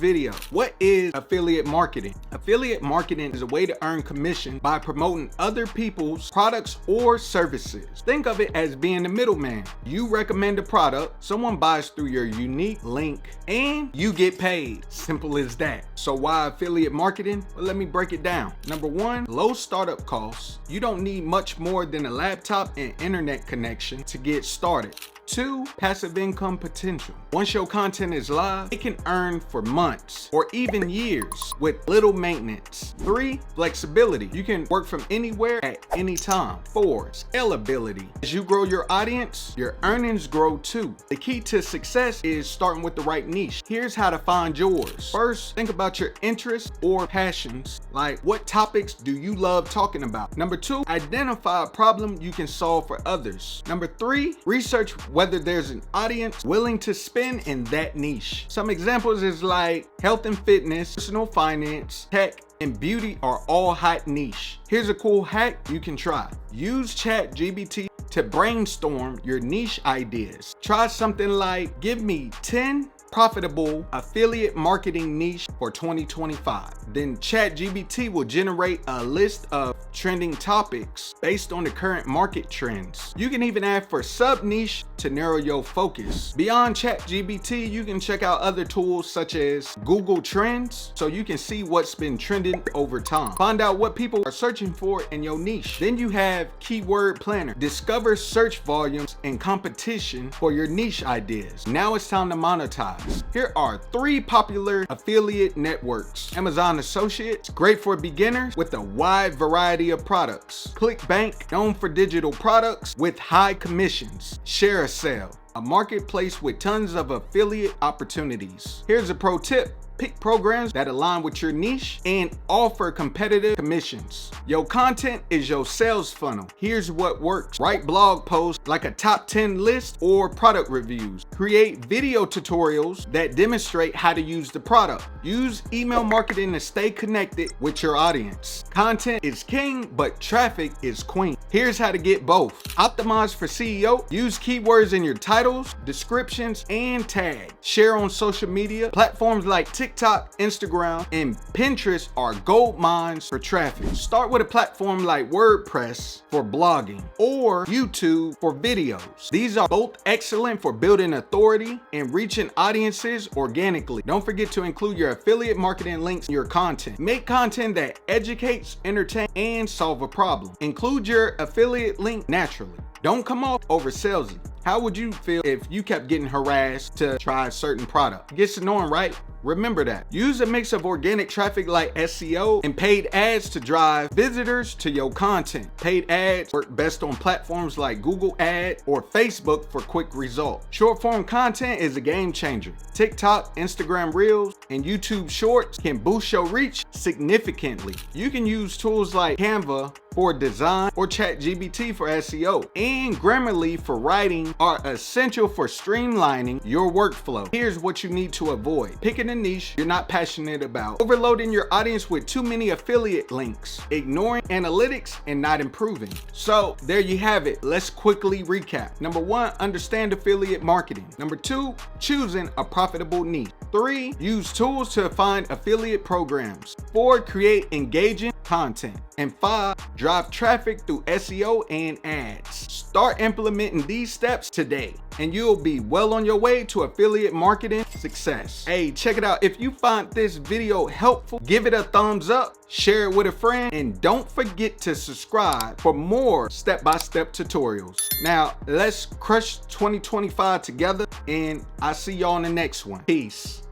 video. What is affiliate marketing? Affiliate marketing is a way to earn commission by promoting other people's products or services. Think of it as being the middleman. You recommend a product, someone buys through your unique link, and you get paid. Simple as that. So why affiliate marketing? Well, let me break it down. Number one, low startup costs. You don't need much more than a laptop and internet connection to get started. 2, passive income potential. Once your content is live, it can earn for months or even years with little maintenance. 3, flexibility. You can work from anywhere at any time. 4, scalability. As you grow your audience, your earnings grow too. The key to success is starting with the right niche. Here's how to find yours. First, think about your interests or passions. Like, what topics do you love talking about? Number 2, identify a problem you can solve for others. Number 3, research whether there's an audience willing to spend in that niche. Some examples is like health and fitness, personal finance, tech, and beauty are all hot niche. Here's a cool hack you can try. Use ChatGPT to brainstorm your niche ideas. Try something like, give me 10 profitable affiliate marketing niche for 2025. Then ChatGPT will generate a list of trending topics based on the current market trends. You can even add for sub niche to narrow your focus. Beyond ChatGPT, you can check out other tools such as Google Trends so you can see what's been trending over time. Find out what people are searching for in your niche. Then you have Keyword Planner. Discover search volumes and competition for your niche ideas. Now it's time to monetize. Here are 3 popular affiliate networks. Amazon Associates, great for beginners with a wide variety of products. ClickBank, known for digital products with high commissions. ShareASale, a marketplace with tons of affiliate opportunities. Here's a pro tip. Pick programs that align with your niche and offer competitive commissions. Your content is your sales funnel. Here's what works. Write blog posts like a top 10 list or product reviews. Create video tutorials that demonstrate how to use the product. Use email marketing to stay connected with your audience. Content is king, but traffic is queen. Here's how to get both. Optimize for SEO. Use keywords in your titles, descriptions, and tag. Share on social media. Platforms like TikTok, Instagram, and Pinterest are gold mines for traffic. Start with a platform like WordPress for blogging or YouTube for videos. These are both excellent for building authority and reaching audiences organically. Don't forget to include your affiliate marketing links in your content. Make content that educates, entertains, and solve a problem. Include your affiliate link naturally. Don't come off over salesy. How would you feel if you kept getting harassed to try a certain product? It gets annoying, right? Remember that. Use a mix of organic traffic like SEO and paid ads to drive visitors to your content. Paid ads work best on platforms like Google Ads or Facebook for quick results. Short form content is a game changer. TikTok, Instagram Reels, and YouTube Shorts can boost your reach significantly. You can use tools like Canva for design or ChatGPT for SEO, and Grammarly for writing are essential for streamlining your workflow. Here's what you need to avoid. Picking a niche you're not passionate about, overloading your audience with too many affiliate links, ignoring analytics, and not improving. So there you have it. Let's quickly recap. Number 1, understand affiliate marketing. Number 2, choosing a profitable niche. 3, use tools to find affiliate programs. 4, create engaging content. And 5, drive traffic through SEO and ads. Start implementing these steps today, and you'll be well on your way to affiliate marketing success. Hey, check it out. If you find this video helpful, give it a thumbs up, share it with a friend, and don't forget to subscribe for more step-by-step tutorials. Now, let's crush 2025 together, and I'll see y'all in the next one. Peace.